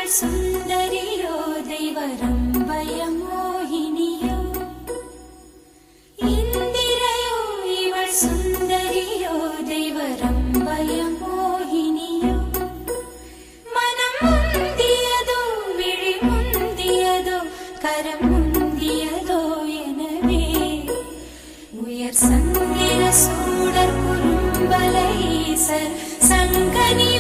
இவள் சுந்தரியோ தெய்வரம்பய மோகினியோ இந்திரையோ இவள் சுந்தரியோ தெய்வரம்பய மோகினியோ மனம் முந்தியதோ விழி முந்தியதோ கரம் முந்தியதோ எனவே உயர் சந்திர சூடர் குறும்பலை ஈசர் சங்கனி